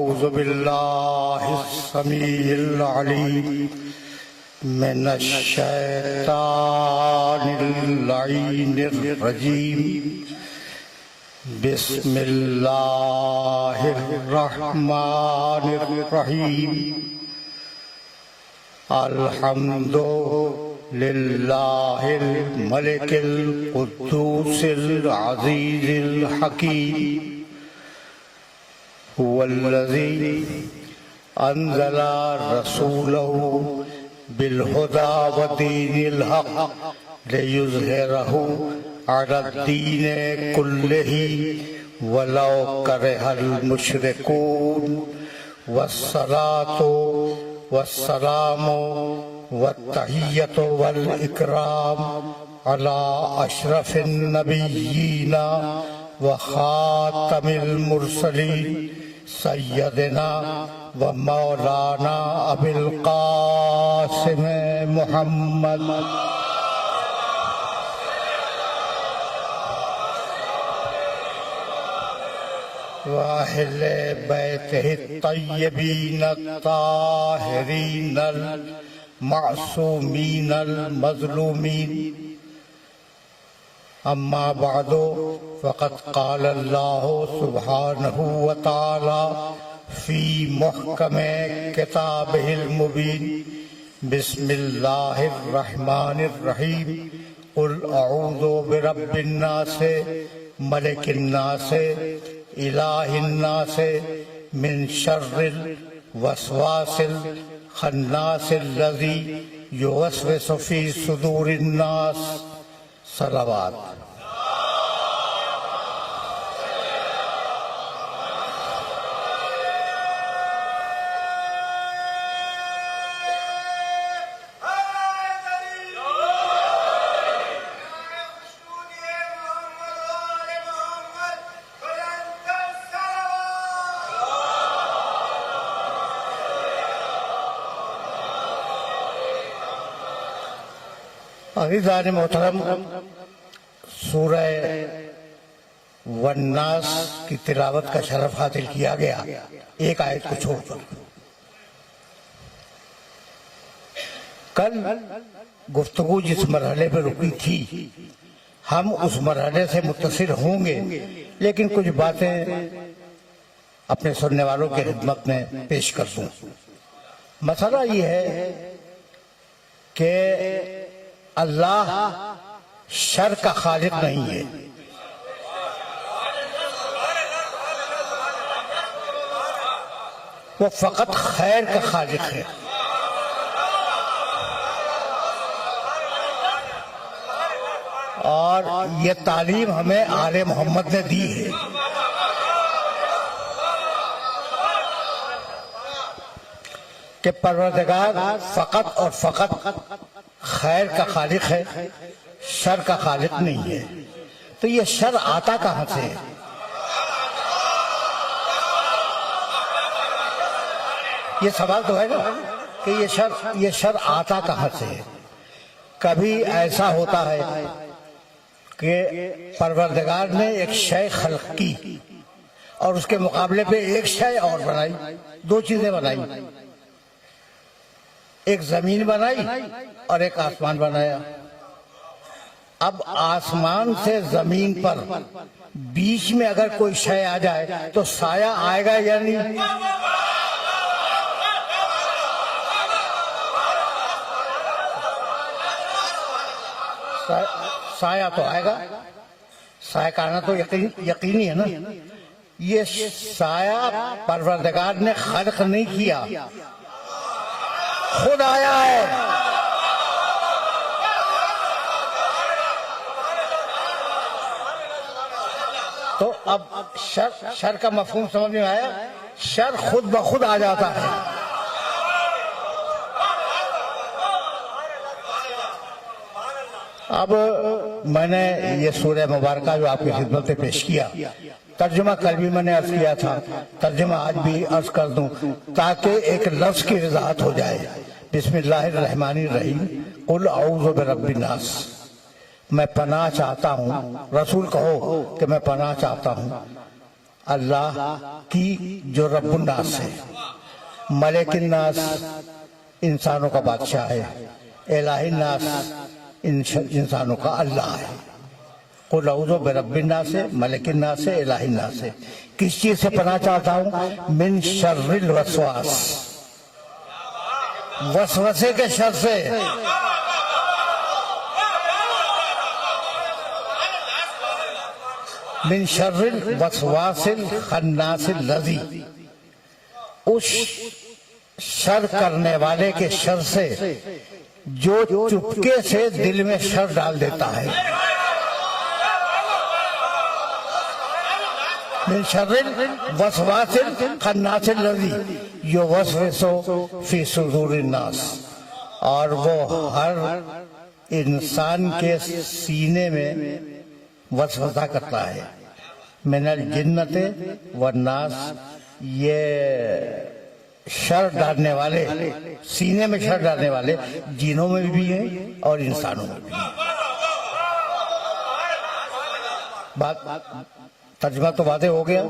अऊज़ु बिल्लाहिस्समीइल अलीम मिनश्शैतानिर लईनिर रजीम। बिस्मिल्लाहिर रहमानिर रहीम। अल्हम्दुलिल्लाहिल मलिकिल कुद्दूसिल अज़ीज़िल हकीम। हुवल्लज़ी अंज़ला रसूलहु बिलहुदा व दीनिल हक़ लियुज़हिरहु अलद्दीनि कुल्लिही वलौ करहल मुशरिकून। वस्सलातु वस्सलामु वत्तहिय्यतु वल इकराम अला अशरफिन नबिय्यीना व खातमिल मुरसलीन सय्यदना व मौलाना अबिल कासिम मुहम्मद व अहले बैतिहि तय्यबीन ताहिरीन मासूमीन मज़लूमीन। अम्मा बादो फ़क़द क़ाल अल्लाहु सुब्हानहु व तआला फ़ी मुहकमे किताबिहिल मुबीन। बिस्मिल्लाहिर रहमानिर रहीम। क़ुल अऊज़ु बिरब्बिन नास मलिकिन नास इलाहिन नास मिन शर्रिल वसवासिल खन्नासिल लज़ी युवस्विसु फ़ी सुदूरिन नास। सलावत। अज़ीज़ान मोहतरम, सूरह वन्नास की तिलावत का शरफ हासिल किया गया एक आयत को छोड़कर। कल गुफ्तगू जिस मरहले पर रुकी थी, हम उस मरहले से मुत्तसिल होंगे, लेकिन कुछ बातें अपने सुनने वालों की खिदमत में पेश कर दूं। मसला ये है कि अल्लाह शर का खालिक नहीं है। वो फकत खैर का खालिक है। और ये तालीम हमें आले मोहम्मद ने दी है। कि परवरदिगार फकत और फकत खैर का खालिक है, शर का खालिक नहीं है। तो ये शर आता कहां से है? ये सवाल तो है ना कि ये शर आता कहां से है। कभी ऐसा होता है कि परवरदिगार ने एक शय खल्क की और उसके मुकाबले पे एक शय और बनाई, दो चीजें बनाई। एक जमीन बनाई और एक आसमान बनाया। अब आसमान से जमीन पर बीच में अगर कोई शय आ जाए तो साया आएगा या नहीं? साया तो आएगा। साया का आना तो यकीनी है ना। ये साया परवरदिगार ने खल्क नहीं किया, खुद आया है। तो अब शर का मफहूम समझ में आया। शर खुद ब खुद आ जाता है। अब मैंने ये सूरह मुबारका जो आपकी खिदमत में पेश किया, तर्जुमा कल भी मैंने अर्ज किया था, तर्जुमा आज भी अर्ज कर दूं ताकि एक लफ्ज की वजाहत हो जाए। बिस्मिल्लाहिर रहमानिर रहीम। कुल औज़ु बिरब्बिन नास। मैं पनाह चाहता हूँ, रसूल कहो कि मैं पनाह चाहता हूँ अल्लाह की जो रब्बुन्नास है, मलिकुन्नास इंसानों का बादशाह है, इलाहिन्नास इंसानों का अल्लाह है। कुल औज़ु बिरब्बिन्नास से, मलिकिन्नास से, इलाहिन्नास से। किस चीज से पनाह चाहता हूं? मिन शर्रिल वसवास, वसवसे के शर से। मिन शर्रिल वसवासिल खन्नासिल लज़ी, उस शर करने वाले के शर से जो चुपके से दिल में शर डाल देता है। मिन शर्रिल वसवासिल खन्नासिल लज़ी युवस्विसु फी सुदूरिन नास, और वो हर इंसान के सीने में वसवसा करता है। मिनल जिन्नते व नास, ये शर डालने वाले, सीने में शर डालने वाले जिनों में भी हैं और इंसानों में भी हैं। बात तर्जुमा तो वादे हो गया।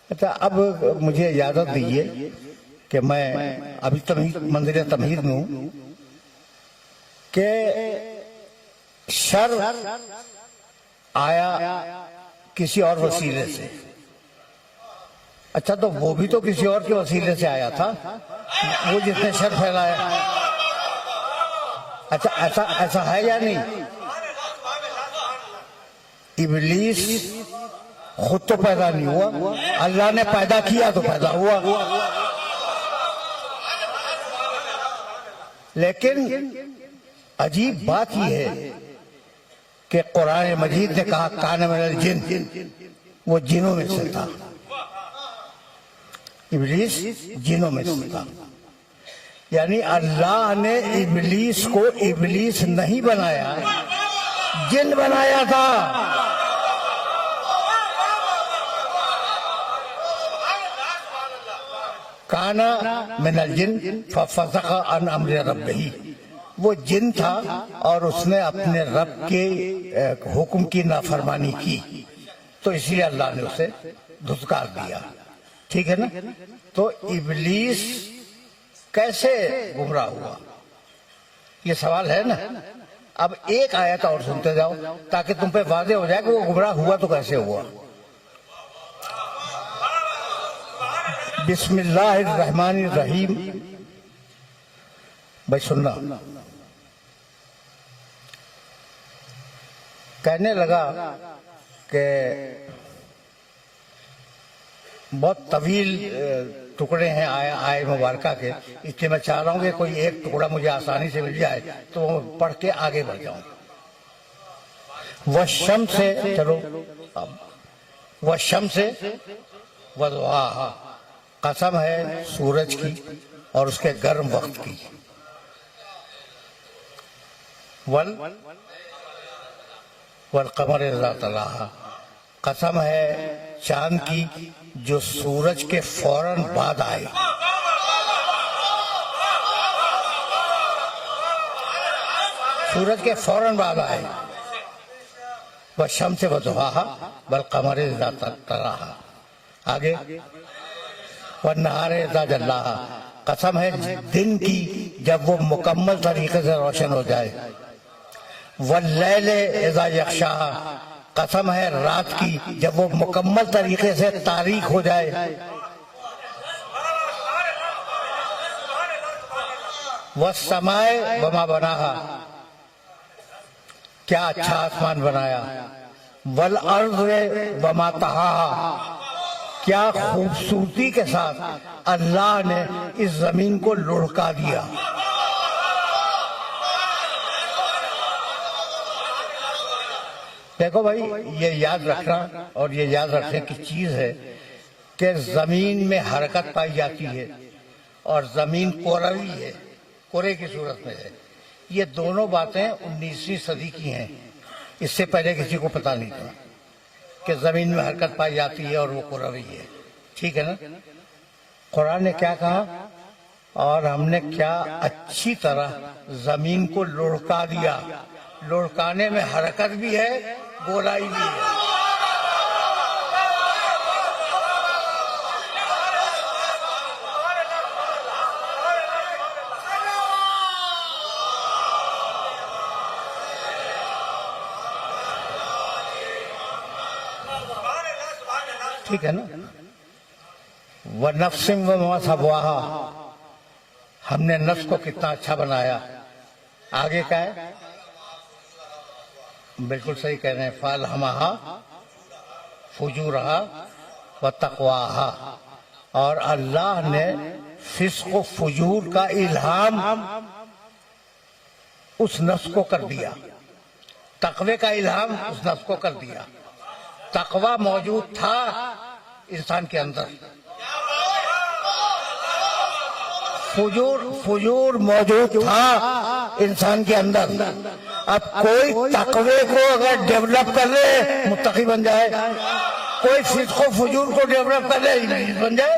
अच्छा, अब मुझे इजाजत दीजिए कि मैं अभी मंदिर तमहीद में हूं कि शर आया किसी और वसीले से। अच्छा, तो वो भी तो किसी और के वसीले से आया था, वो जिसने शर फैलाया। अच्छा, ऐसा है या नहीं? इब्लीस खुद तो पैदा नहीं हुआ, अल्लाह ने पैदा किया तो पैदा हुआ। लेकिन अजीब बात यह है कि कुरान मजीद ने कहा कान मिनल जिन, वो जिनों में से था। इब्लीस जिनों में से था, यानी अल्लाह ने इब्लीस को इब्लीस नहीं बनाया, जिन बनाया था। काना मिनल जिन फफसका अन अम्र रब्बिही, वो जिन था और उसने अपने रब के हुक्म की नाफरमानी की, तो इसलिए अल्लाह ने उसे धुतकार दिया। ठीक है ना? तो इब्लीस कैसे गुमराह हुआ, ये सवाल है ना। अब एक आयत और सुनते जाओ ताकि तुम पे वाज़ेह हो जाए कि वो गुमराह हुआ तो कैसे हुआ। बिस्मिल्लाहिर्रहमानिर्रहीम। भाई सुनना। कहने लगा कि बहुत तवील टुकड़े हैं आय मुबारका के, इसलिए मैं चाह रहा हूं कि कोई एक टुकड़ा मुझे आसानी से मिल जाए तो पढ़ के आगे बढ़ जाऊं। वशम से, चलो अब वशम से वज़ुहाहा, कसम है सूरज की और उसके गर्म वक्त की। वल कमर इज़ा तलाहा, कसम है चांद की जो सूरज के फौरन बाद आए। सूरज के फौरन बाद आए। वह शम्स वज़ुहाहा वल कमर इज़ा तलाहा। आगे वह नहार इज़ा जल्लाहा, कसम है दिन की जब वो मुकम्मल तरीके से रोशन हो जाए। वल्लैल इज़ा यग़शाहा, कसम है रात की जब वो मुकम्मल तरीके से तारीख हो जाए। वस्समाए वमा बनाहा, क्या अच्छा आसमान बनाया। वल अर्ज़ वमा तहाहा, क्या खूबसूरती के साथ अल्लाह ने इस जमीन को लुढ़का दिया। देखो भाई, ये याद रखना और ये याद रखने की चीज है कि जमीन में हरकत पाई जाती है और जमीन कोरवी है, कोरे की सूरत में है। ये दोनों बातें 19वीं सदी की हैं, इससे पहले किसी को पता नहीं था कि जमीन में हरकत पाई जाती है और वो कोरवी है। ठीक है ना? कुरान ने क्या कहा, और हमने क्या अच्छी तरह जमीन को लुढ़का दिया। लुढ़काने में हरकत भी है, गोलाई भी है। ठीक है ना। व नफ्सिम व मा सवाहा, हमने नफ्स को कितना अच्छा बनाया। आगे क्या है? बिल्कुल सही कह रहे हैं, फालहमहा फुजूरहा व तक़वाहा। और अल्लाह ने फिस्क व फुजूर का इल्हाम उस नफ्स को कर दिया, तकवे का इल्हाम उस नफ्स को कर दिया। तकवा मौजूद था इंसान के अंदर, फुजूर मौजूद था इंसान के अंदर। अब कोई तकवे को अगर डेवलप कर ले मुत्तकी बन जाए, कोई फिस्क व फुजूर को डेवलप कर ले इब्लीस बन जाए।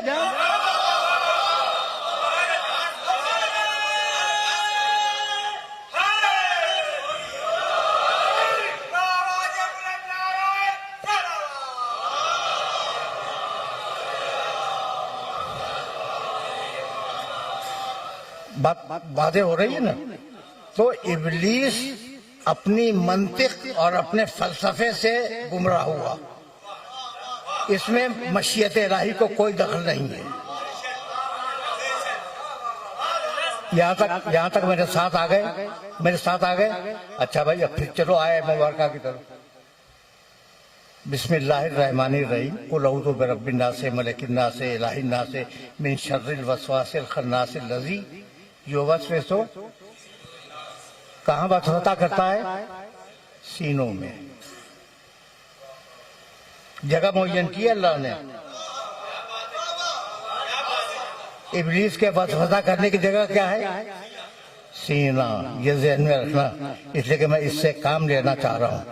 बातें हो रही है ना। तो इब्लीस अपनी मंतिक और अपने फलसफे से गुमराह हुआ, इसमें मशीयत इलाही को कोई दखल नहीं है। यहाँ तक मेरे साथ आ गए। अच्छा भाई, अब फिर चलो आए मुबारका की तरफ। बिस्मिल्लाहिर्रहमानिर्रहीम। कुल अऊज़ु बिरब्बिन नास मलिकिन नास इलाहिन नास मिन शर्रिल वसवासिल खन्नासिल लज़ी युवस्विसु। कहाँ वसवसा करता है? सीनों में। जगह मुअय्यन की अल्लाह ने। इब्लीस के वसवसा करने की जगह क्या है? सीना। ये ज़हन में रखना, इसलिए कि मैं इससे काम लेना चाह रहा हूँ।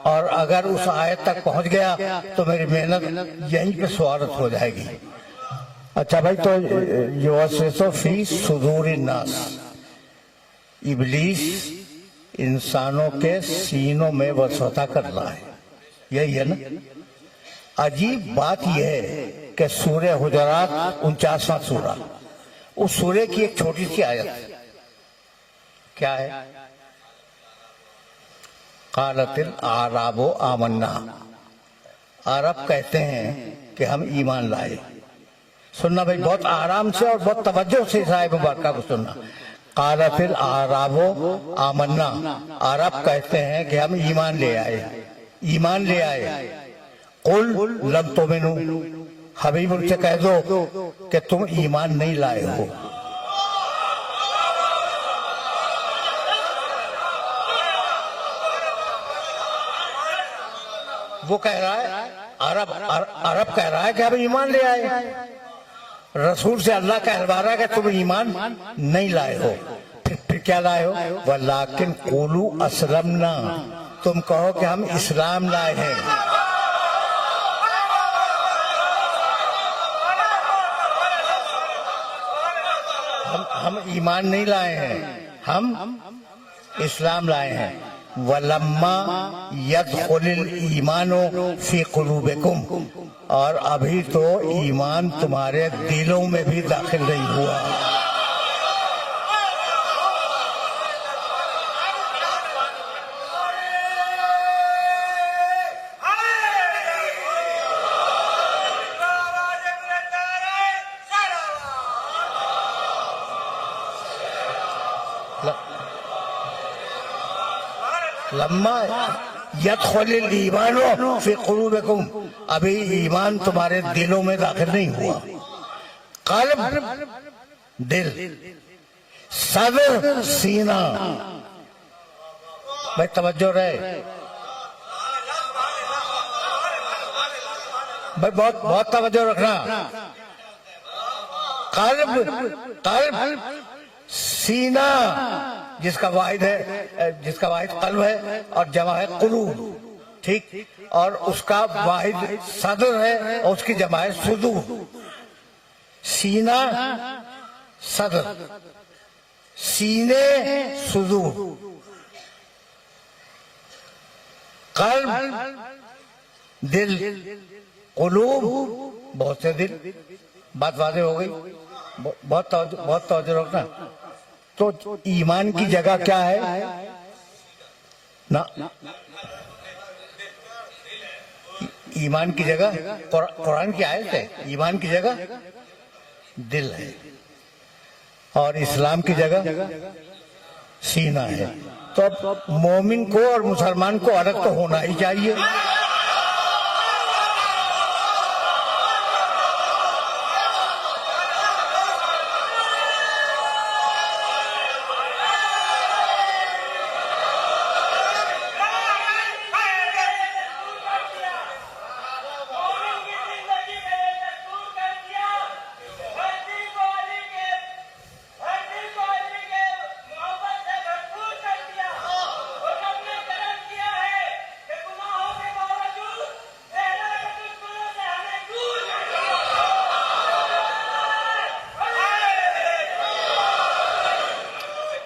और अगर उस आयत तक पहुंच गया तो मेरी मेहनत यहीं पे स्वागत हो जाएगी। अच्छा भाई, तो युवस्विसु फी सुदूरिन नास, इब्लीस इंसानों के सीनों में वसवसा कर रहा है, यही है ना। अजीब बात यह है कि सूरह हुजरात 49वां सूरा, उस सूरे की एक छोटी सी आयत क्या है? क़ालतिल आराबो आमन्ना, अरब कहते हैं कि हम ईमान लाए। सुनना भाई, बहुत आराम से और बहुत तवज्जो से साहिब मुबारका को सुनना। क़ालतिल आराबो आमन्ना, अरब कहते हैं कि हम ईमान ले आए। कुल लम तुमिनु, हबीब उनसे कह दो कि तुम ईमान नहीं लाए हो। वो कह रहा है, अरब कह रहा है कि हम ईमान ले आए। रसूल से अल्लाह कहलवा रहा है कि तुम ईमान नहीं लाए हो। फिर क्या लाए हो? वलाकिन क़ूलू अस्लमना, तुम कहो कि हम इस्लाम लाए हैं। हम ईमान नहीं लाए हैं, हम इस्लाम लाए हैं। वलम्मा यदखुलिल ईमानो फी कुलूबिकुम, और अभी तो ईमान तुम्हारे दिलों में भी दाखिल नहीं हुआ। लम्मा यदखुलिल ईमानो फी कुलूबिकुम, अभी ईमान तुम्हारे दिलों में दाखिल नहीं हुआ। कल्ब दिल, सदर सीना। भाई तवज्जो रहे भाई, बहुत तवज्जो रखना। कल्ब सीना, जिसका वाहिद कल्ब है और जमा है कुलूब, ठीक। और उसका वाहिद सदर है और उसकी जमा है सुदूर। सीना सदर, सीने सुदूर। कल्ब दिल, कुलूब बहुत से दिल। बात वाज़ेह हो गई। बहुत तवज्जो रखना। तो ईमान की जगह क्या है ना? ईमान की जगह कुरान की आयत है, ईमान की जगह दिल है और इस्लाम की जगह सीना है। तो अब मोमिन को और मुसलमान को अलग तो होना ही चाहिए।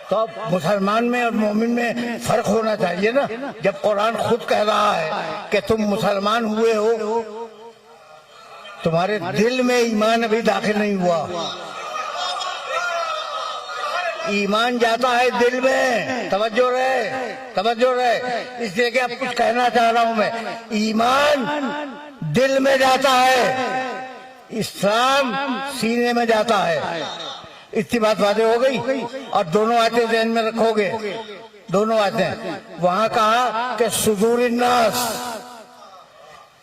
तो अब मुसलमान में और मोमिन में फर्क होना चाहिए ना। जब कुरान खुद कह रहा है कि तुम मुसलमान हुए हो, तुम्हारे दिल में ईमान अभी दाखिल नहीं हुआ। ईमान जाता है दिल में, तवज्जो रहे। इसलिए कि अब कुछ कहना चाह रहा हूं मैं, ईमान दिल में जाता है, इस्लाम सीने में जाता है। इतनी बात वादे हो गई। और दोनों आयतें ध्यान में रखोगे, दोनों आयतें। वहां कहा कि सुदूर नास,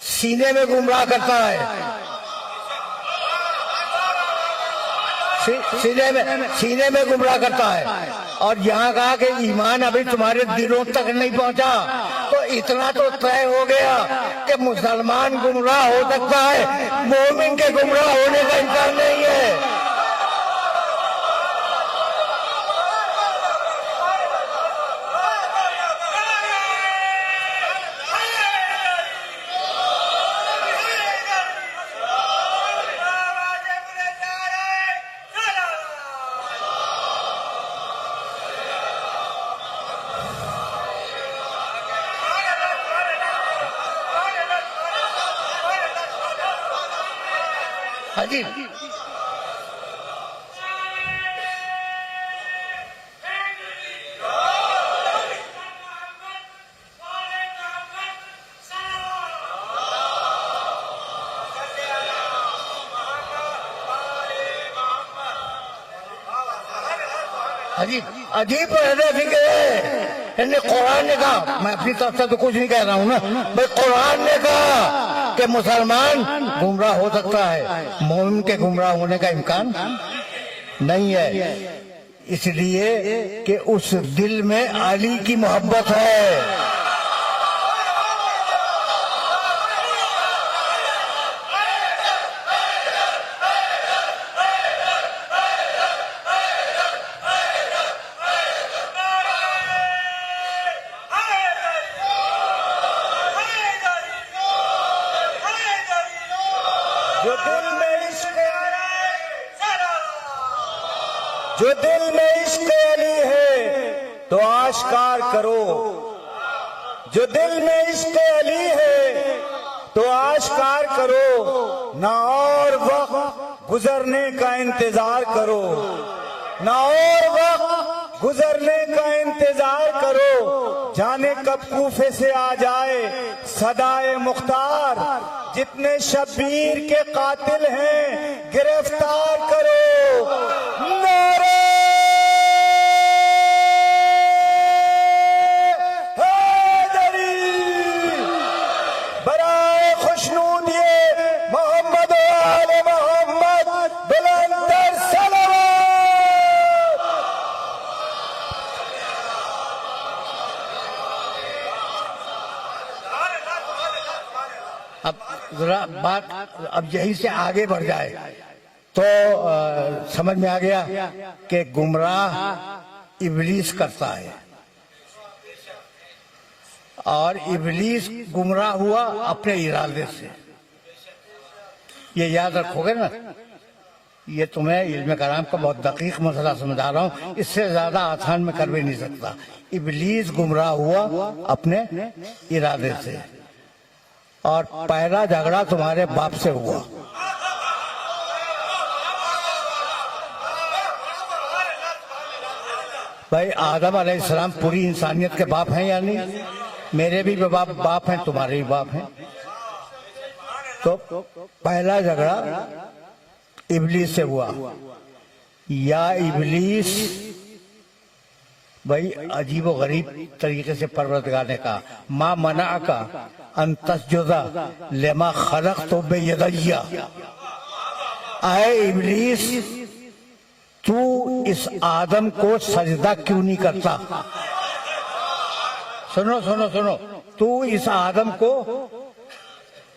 सीने में गुमराह करता है, सीने में गुमराह करता है। और यहाँ कहा कि ईमान अभी तुम्हारे दिलों तक नहीं पहुंचा। तो इतना तो तय हो गया कि मुसलमान गुमराह हो सकता है, मोमिन के गुमराह होने का इम्कान नहीं है। हाजी अजीब फिक्र है। कुरान ने कहा, मैं अपनी तरफ से तो कुछ नहीं कह रहा हूँ ना भाई, कुरान ने कहा कि मुसलमान गुमराह हो सकता है, मोमिन के गुमराह होने का इम्कान नहीं है। इसलिए कि उस दिल में अली की मोहब्बत है। जो दिल में इश्क अली है तो आश्कार करो, जो दिल में इश्क अली है तो आश्कार करो। ना और वक्त गुजरने का इंतजार करो, ना और वक्त गुजरने का इंतजार करो। जाने कब कूफे से आ जाए सदाए मुख्तार, जितने शब्बीर के कातिल हैं गिरफ्तार करो। नारे हैदरी, बराए खुशनूदिए मोहम्मद आले मोहम्मद, बुलंदर सलावत। अब जरा बात अब यहीं से आगे बढ़ जाए तो समझ में आ गया कि गुमराह इब्लीस करता है और इब्लीस गुमराह हुआ अपने इरादे से। ये याद रखोगे ना, ये तुम्हें इल्म कलाम का बहुत दकीक मसला समझा रहा हूँ, इससे ज्यादा आसान में कर भी नहीं सकता। इब्लीस गुमराह हुआ अपने इरादे से और पहला झगड़ा तुम्हारे बाप से हुआ। भाई आदम अलैहिस्सलाम पूरी इंसानियत के बाप हैं या नहीं? मेरे भी बाप हैं, तुम्हारे भी बाप हैं। तो पहला झगड़ा इबलीस से हुआ। या इबलीस, भाई अजीब व गरीब तरीके से परवरदिगार ने कहा, माँ मना का अंतस्जुदा लेमा खलक तो बेयदैया, आए इबलीस तू इस आदम को सजदा क्यों नहीं करता। सुनो सुनो सुनो, तू इस आदम को,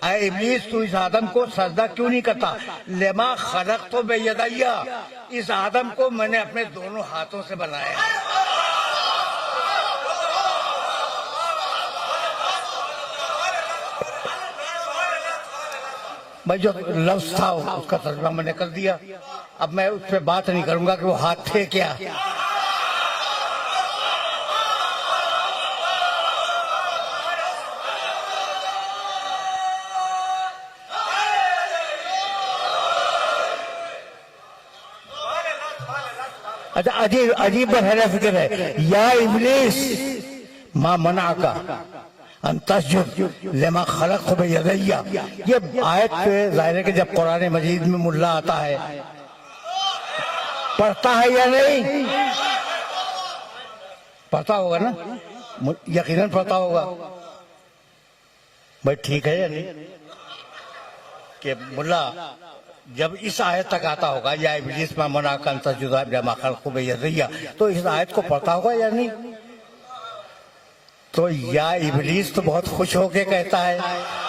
आए इबलीस तू इस आदम को सजदा क्यों नहीं करता। लेमा खलक तो बेयदैया, इस आदम को मैंने अपने दोनों हाथों से बनाया। भाई जो लफ्ज था उसका तर्जुमा मैंने कर दिया। अब मैं उस पर बात नहीं करूंगा कि वो हाथ थे क्या। अच्छा, अजीब अजीब बहरा फिक्र है। या इबलीस माँ मना का अंतस्जुद लेमा खलक तो बेयदैया, ये आयत पे जाहिर है कि जब कुरान मजीद में मुल्ला आता है पढ़ता है या नहीं, पढ़ता होगा ना, यकीनन पढ़ता होगा। भाई ठीक है या नहीं कि मुल्ला जब इस आयत तक आता होगा, या इबलीस मा मना का अंतस्जुद लेमा खलक तो बेयदैया, तो इस आयत को पढ़ता होगा या नहीं। तो या इबलीस तो बहुत खुश होके कहता है,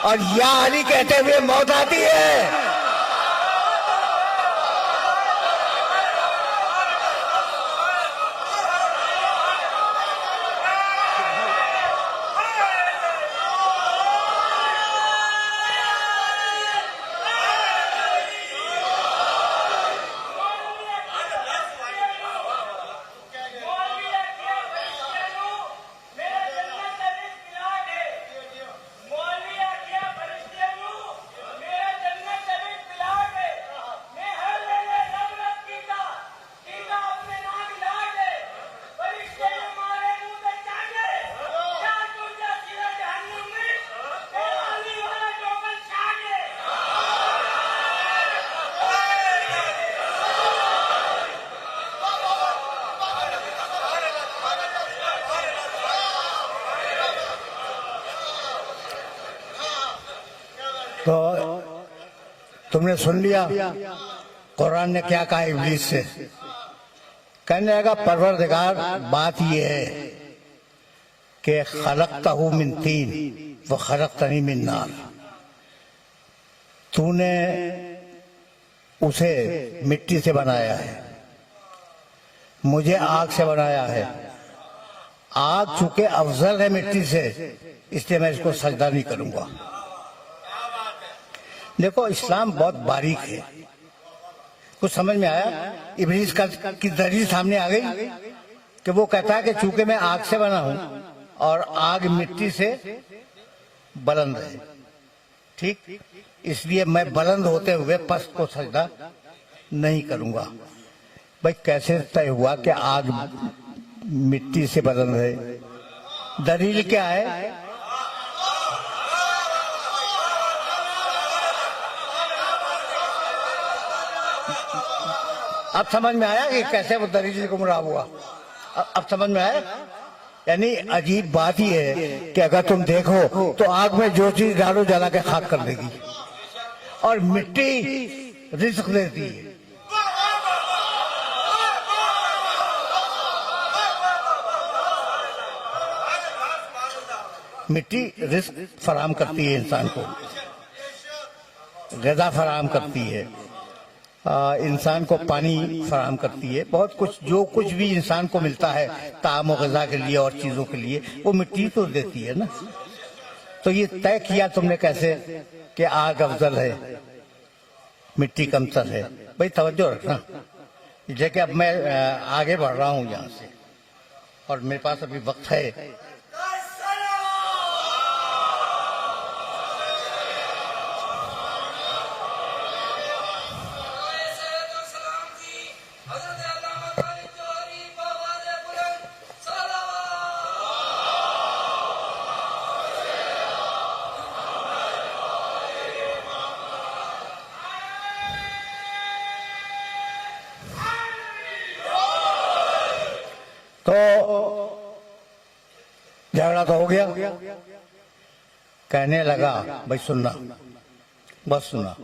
और या अली कहते हुए मौत आती है। तो तुमने सुन लिया कुरान ने क्या कहा इब्लीस से। कहने लगा परवरदिगार बात यह है कि खलक़तहू मिन तीन व खलक़तनी मिन नार, तूने उसे मिट्टी से बनाया है, मुझे आग से बनाया है। आग चूंकि अफजल है मिट्टी से, इसलिए मैं इसको सजदा नहीं करूंगा। देखो इस्लाम बहुत बारीक है, कुछ समझ में आया। इब्लीस की दलील सामने आ गई कि वो कहता है कि चूंकि मैं आग से बना हूं और आग मिट्टी से बुलंद है, ठीक, इसलिए मैं बुलंद होते हुए पस्त को सजदा नहीं करूंगा। भाई कैसे तय हुआ कि आग मिट्टी से बुलंद है? दलील क्या है? अब समझ में आया कि कैसे वो दलील गुमराह हुआ? अब समझ में आया। यानी अजीब बात ही है कि अगर तुम देखो तो आग में जो चीज डालो जला के खाक कर देगी, और मिट्टी रिज़्क़ देती है। मिट्टी रिज़्क़ फराहम करती है, इंसान को ग़िज़ा फराहम करती है, इंसान को पानी फराहम करती है। बहुत कुछ, जो कुछ भी इंसान को मिलता है ताम और ग़िज़ा के लिए और चीज़ों के लिए, वो मिट्टी तो देती है ना। तो ये तय किया तुमने कैसे कि आग अफजल है मिट्टी कमतर है? भाई तवज्जो रखना। जैसे अब मैं आगे बढ़ रहा हूँ यहाँ से और मेरे पास अभी वक्त है। तो झगड़ा तो हो गया। कहने लगा भाई सुनना, बस सुना,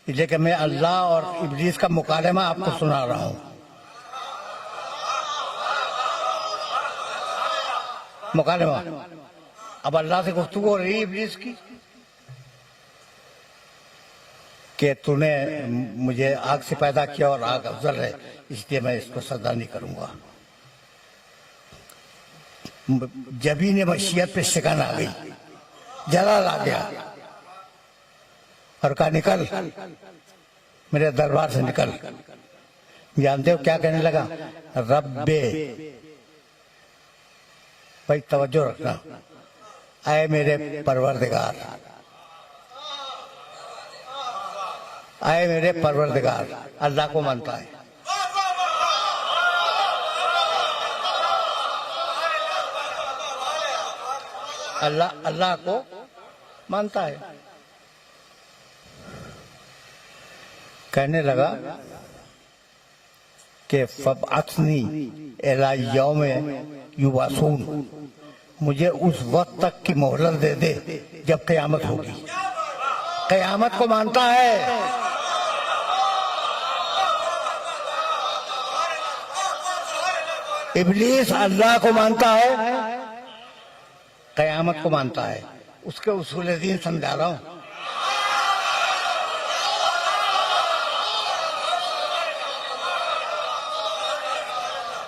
इसलिए कि मैं अल्लाह और इब्लीस का मुकालमा आपको सुना रहा हूं। मुकालमा, अब अल्लाह से गुफ्तगू हो रही इब्लीस की कि तूने मुझे आग से पैदा किया और आग अफजल है, इसलिए मैं इसको सजदा नहीं करूंगा। जबी ने मशीयत पे शिकन आ गई, जलाल आ गया और कहा निकल मेरे दरबार से निकल। जानते हो क्या कहने लगा? रब्बे, भाई तवज्जो रखना, आए मेरे परवरदिगार, आए मेरे परवरदिगार, अल्लाह को मानता है। अल्लाह को मानता है। कहने लगा कि फबअथनी इला यौम युबासून, मुझे उस वक्त तक की मोहलत दे दे जब क़यामत होगी। क़यामत को मानता है। इब्लीस अल्लाह को मानता है, क़यामत को मानता है। उसके उसूल दीन समझा रहा हूं।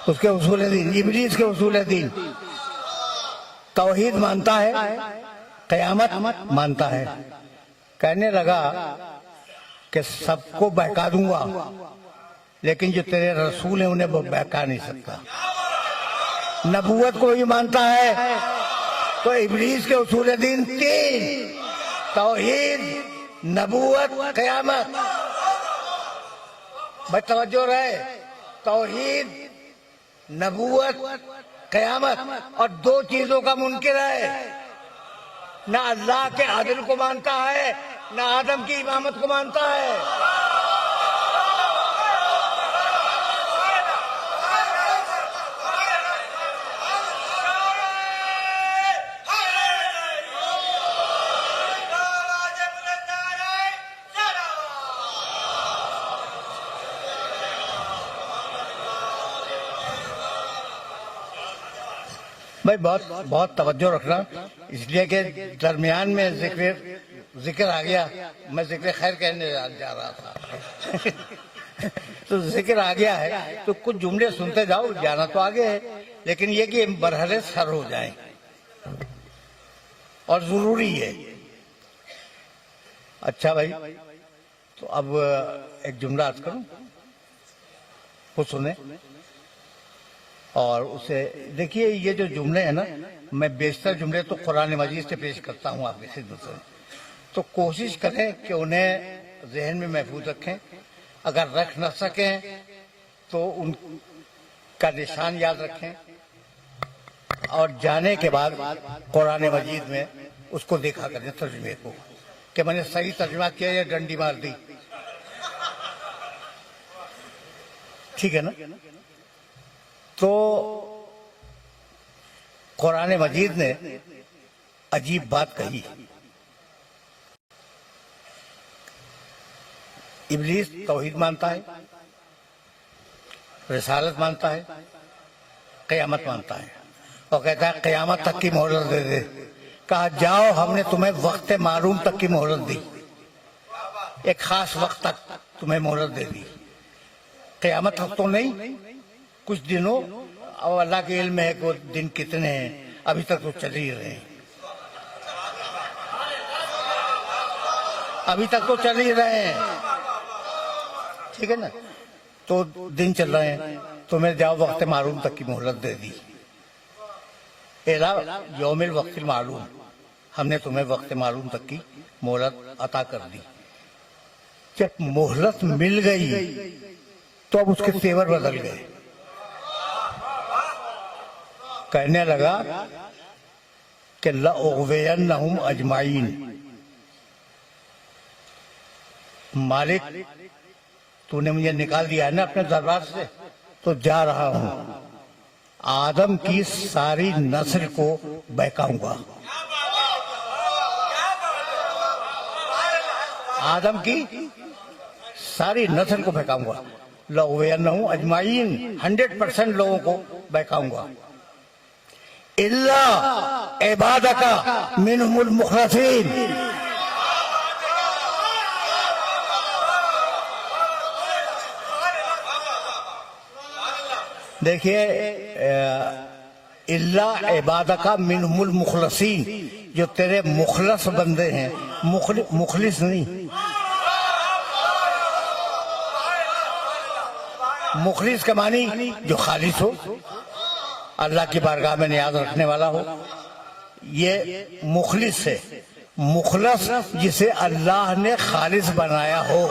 उसके उसूल दीन, इब्लीस के उसूल दीन, तौहीद मानता है, क़यामत मानता है। कहने लगा कि सबको बहका दूंगा, लेकिन जो तेरे रसूल हैं उन्हें वो बहका नहीं सकता। नबूवत को भी मानता है। तो इब्लीस के उसूल दीन तीन: तौहीद, नबूवत, क़यामत। भाई तवज्जो रहे, तौहीद, नबूवत, क़यामत, और दो चीजों का मुनकिर है। ना अल्लाह के आदिल को मानता है, ना आदम की इमामत को मानता है। भाई बहुत तवज्जो रखना, इसलिए कि दरमियान में जिक्र आ गया। मैं जिक्र खैर कहने जा रहा था तो जिक्र आ गया है तो कुछ जुमले सुनते जाओ, जाना तो आगे है, लेकिन ये कि मरहले सर हो जाएं और जरूरी है। अच्छा भाई, तो अब एक जुमला अर्ज करूं, वो सुने और उसे देखिए। ये जो जुमले हैं ना, मैं बेशतर जुमले तो कुरान मजीद से पेश करता हूँ आपकी खिदमत में, तो कोशिश करें कि उन्हें जहन में महफूज रखें। अगर रख न सकें तो उनका निशान याद रखें, और जाने के बाद कुरान मजीद में उसको देखा करें तर्जुमे को, कि मैंने सही तर्जुमा किया या डंडी मार दी। ठीक है ना? तो कुरान मजीद ने अजीब बात कही। इब्लीस तौहीद मानता है, रिसालत मानता है, क़यामत मानता है, और कहता है क़यामत तक की मोहलत दे दे। कहा जाओ, हमने तुम्हें वक्त मालूम तक की मोहलत दी, एक खास वक्त तक तुम्हें मोहलत दे दी। क़यामत तक तो नहीं, कुछ दिनों, और अल्लाह के इल्म है कि दिन कितने हैं, अभी तक तो चल ही रहे हैं, अभी तक तो चल ही रहे हैं। ठीक है ना? तो दिन चल रहे हैं, तुम्हें जाओ वक्त मालूम तक की मोहलत दे दी। एला यौमिल वक्त मालूम, हमने तुम्हें वक्त मालूम तक की मोहलत अता कर दी। जब मोहलत मिल गई तो अब उसके तेवर बदल गए। कहने लगा कि लअग़वियन्नहुम अजमाइन, मालिक तूने मुझे निकाल दिया है ना अपने दरबार से, तो जा रहा हूं, आदम की सारी नस्ल को बहकाऊंगा। आदम की सारी नस्ल को बहकाऊंगा। लअग़वियन्नहुम अजमाइन, 100% लोगों को बहकाऊंगा। इल्ला इबादका मिनहुमुल मुखलसीन, देखिए इल्ला इबादका मिनहुमुल मुखलसीन, जो तेरे मुखलस बंदे हैं, मुखलिस नहीं, मुखलिस के मानी जो खालिस हो, अल्लाह की बारगाह में नियाज रखने वाला हो, ये मुखलिस है। मुखलस जिसे अल्लाह ने खालिस बनाया हो।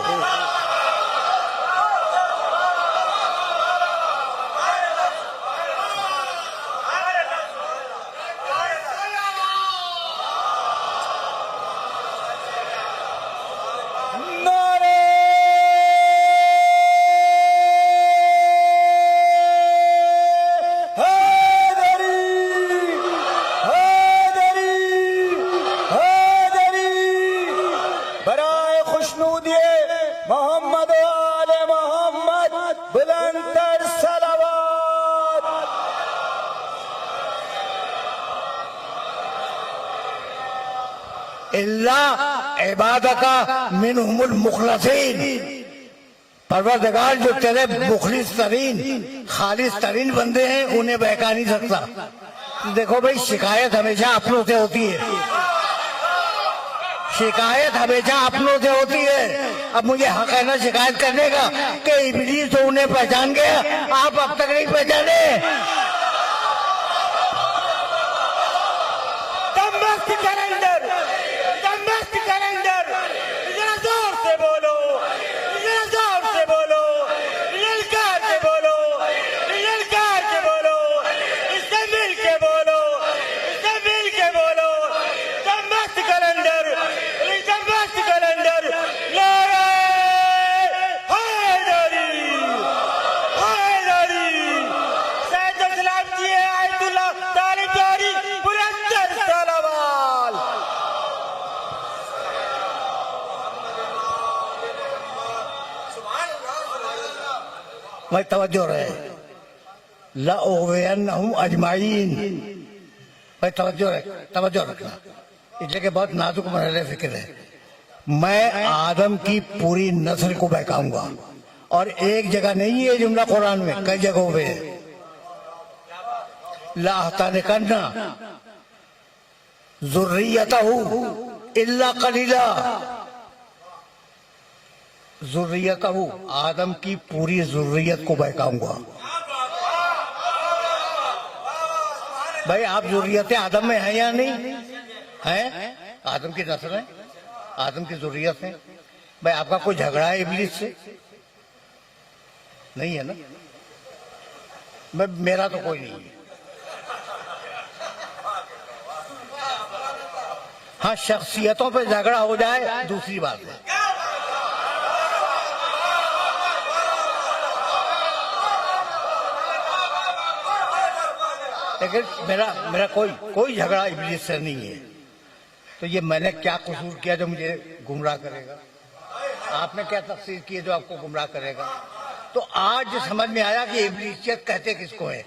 इल्ला इबादका मिनहुमुल मुखलसीन, परवरदिगार जो तेरे मुखलिस तरीन, खालिस तरीन बंदे हैं, उन्हें बहका नहीं सकता। देखो भाई, शिकायत हमेशा अपनों से होती है, शिकायत हमेशा अपनों से होती है। अब मुझे हक है ना शिकायत करने का कि इब्लीस तो उन्हें पहचान गया, आप अब तक नहीं पहचाने। भाई तवज्जो रहे, लअग़वियन्नहुम अजमाइन, भाई तवज्जो रखना, इसलिए कि बहुत नाजुक मरहले फिक्र है। मैं आदम की पूरी नस्ल को बहकाऊंगा, और एक जगह नहीं है जुमला कुरान में, कई जगहों पे। लाहतानिकन्ना ज़ुर्रियतहु इल्ला क़लीला, ज़ुर्रियतहु, आदम की पूरी ज़ुर्रियत को बहकाऊंगा। भाई आप ज़ुर्रियत आदम में हैं या नहीं हैं? आदम की नस्ल है, आदम की ज़ुर्रियत है। भाई आपका कोई झगड़ा है इब्लीस से? नहीं है ना? मेरा तो कोई नहीं है। हाँ, शख्सियतों पे झगड़ा हो जाए दूसरी बात है। लेकिन मेरा कोई झगड़ा इब्लीस से नहीं है। तो ये मैंने क्या कसूर किया जो मुझे गुमराह करेगा? आपने क्या तफसीर की जो आपको गुमराह करेगा? तो आज समझ में आया कि इब्लीसियत कहते किसको है।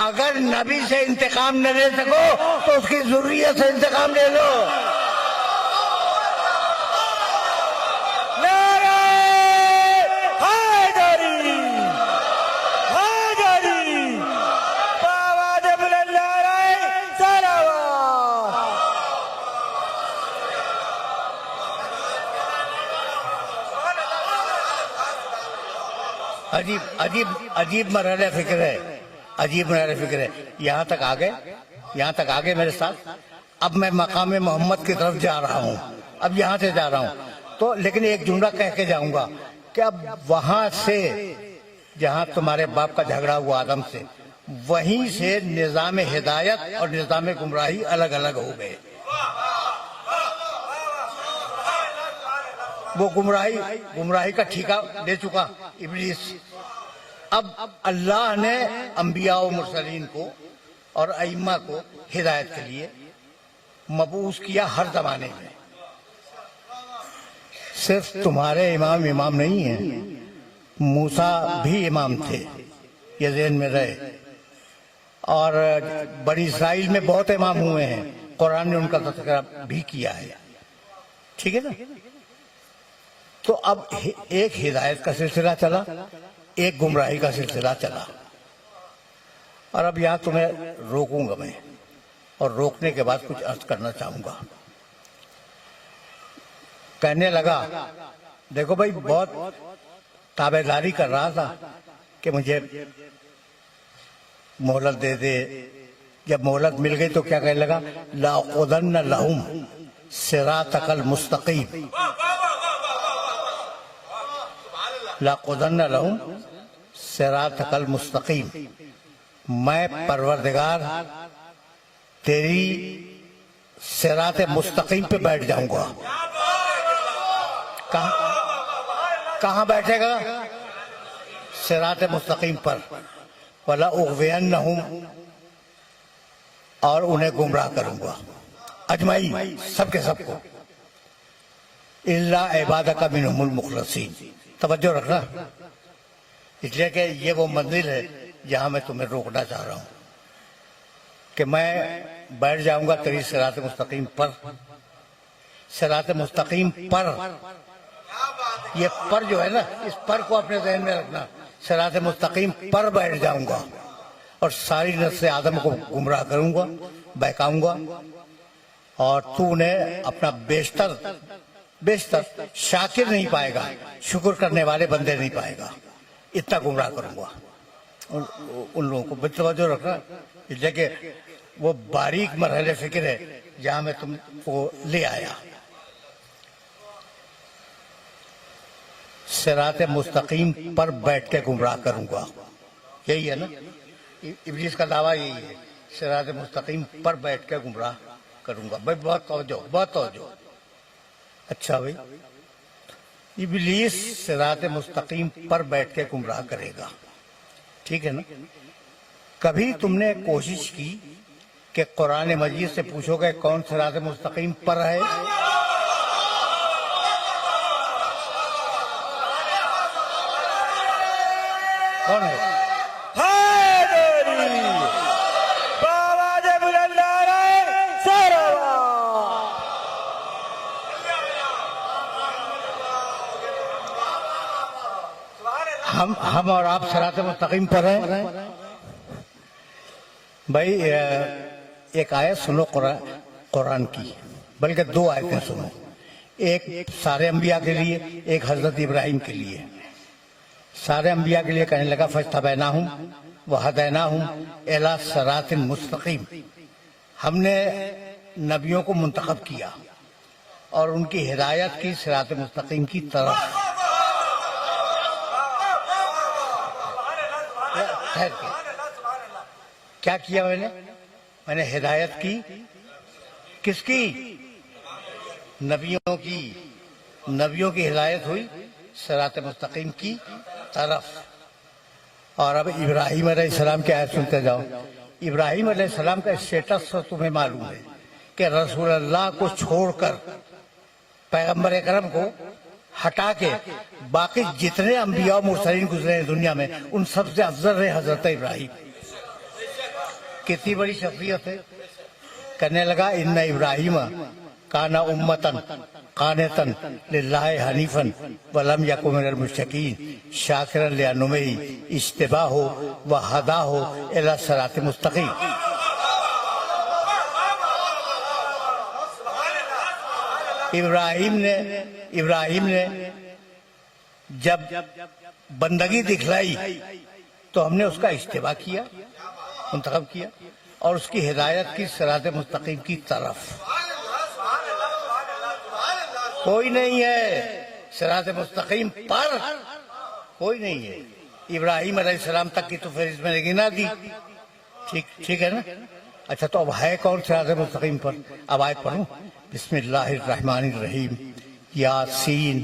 अगर नबी से इंतकाम न ले सको तो उसकी ज़ुर्रियत से इंतकाम ले लो। अजीब मरहले फिक्र है, अजीब मरहले फिक्र है। यहाँ तक आ गए मेरे साथ। अब मैं मकाम मोहम्मद की तरफ जा रहा हूँ, अब यहाँ से जा रहा हूँ। तो लेकिन एक जुमला कह के जाऊंगा कि अब वहां से जहाँ तुम्हारे बाप का झगड़ा हुआ आदम से, वहीं से निज़ाम हिदायत और निज़ाम गुमराही अलग अलग हो गए। वो गुमराही का ठीका ले चुका इब्लीस, अब अल्लाह ने अंबिया और मुरसलीन को और अइम्मा को हिदायत के लिए मबूस किया हर जमाने में। सिर्फ तुम्हारे इमाम इमाम नहीं है, मूसा भी इमाम थे, ये ज़हन में रहे। और बनी इस्राइल में बहुत इमाम हुए हैं, कुरान ने उनका तज़किरा भी किया है, ठीक है ना। तो अब एक हिदायत का सिलसिला चला, एक गुमराही का सिलसिला चला, और अब यहां तुम्हें रोकूंगा मैं, और रोकने के बाद कुछ अर्ज करना चाहूंगा। कहने लगा, देखो भाई, बहुत ताबेदारी कर रहा था कि मुझे मोहलत दे दे। जब मोहलत मिल गई तो क्या कहने लगा, लाक़ुदन्न लहुम सिरातकल मुस्तकीम, लाक़ुदन्न लहुम सिरातकल मुस्तकीम, मैं परवरदिगार तेरी सिरात मुस्तकीम पे बैठ जाऊंगा। कहां बैठेगा? सिरात मुस्तकीम पर। वला उग़वियन्नहुम, और उन्हें गुमराह करूंगा, अजमाई, सबके सबको। इल्ला इबादका मिनहुमुल मुखलसीन। तवज्जो रखना, इसलिए कि ये वो मंजिल है जहां मैं तुम्हें रोकना चाह रहा हूं कि मैं बैठ जाऊंगा तेरी सिरात मुस्तकीम पर। सिरात मुस्तकीम पर, ये पर जो है ना, इस पर को अपने ज़हन में रखना। सिरात मुस्तकीम पर बैठ जाऊंगा और सारी नस्ल आदम को गुमराह करूंगा, बहकाऊंगा, और तू उन्हें अपना बेशतर शाकिर नहीं पाएगा, शुक्र करने वाले बंदे नहीं पाएगा, इतना गुमराह करूंगा उन लोगों को। तवज्जो रखना, इसलिए कि वो बारीक मरहले फिक्र है जहां मैं तुमको ले आया। सिरात मुस्तकीम पर बैठ के गुमराह करूंगा, यही है ना, इब्लीस का दावा यही है, सिरात मुस्तकीम पर बैठ के गुमराह करूंगा। भाई बहुत तवज्जो, बहुत तवज्जो। अच्छा भाई, इब्लीस सिरात मुस्तकीम पर बैठ के गुमराह करेगा, ठीक है ना। कभी तुमने कोशिश की कि कुरान मजीद से पूछोगे कौन सिरात मुस्तकीम पर है? कौन है? हम और आप सिरात मुस्तकीम पर हैं। भाई एक आयत सुनो कुरान की, बल्कि दो आयतें सुनो, एक सारे अंबिया के लिए, एक हजरत इब्राहिम के लिए। सारे अंबिया के लिए कहने लगा, फज्तबैनाहुम व हदैनाहुम इला सिरातिन मुस्तकीम, हमने नबियों को मुंतखब किया और उनकी हिदायत की सिरात मुस्तकीम की तरफ। क्या किया मैंने हिदायत की, किसकी? नबियों की। नबियों की हिदायत हुई सिरात मुस्तकीम की तरफ। और अब इब्राहिम अलैहिस्सलाम की आयत सुनते जाओ। इब्राहिम अलैहिस्सलाम का स्टेटस तो तुम्हें मालूम है कि रसूल अल्लाह को छोड़कर, पैगंबर अकरम को हटा के बाकी जितने अंबिया और मुरसलीन गुजरे हैं दुनिया में, उन सबसे अफजल है हजरत इब्राहिम। कितनी बड़ी शख्सियत है। कहने लगा, इन्ना इब्राहिम काना उम्मतन कानितन लिल्लाहि हनीफन वलम यकु मिनल मुश्रिकीन शाकिरन लिअनउमिही इज्तबाहु व हदाहु इला सिरात मुस्तकीम। इब्राहिम ने जब बंदगी दिखलाई तो हमने उसका इज्तिबा किया, मुंतखब किया, और उसकी हिदायत की सिरात मुस्तकीम की तरफ। कोई नहीं है सिरात मुस्तकीम पर, कोई नहीं है। इब्राहिम अलैहिस्सलाम तक की तो फिर इसमें गिना दी, ठीक है ना। अच्छा, तो अब है कौन सिरात मुस्तकीम पर? अब आयत पढ़ूं, बिस्मिल्लाहिर्रहमानिर्रहीम, यासीन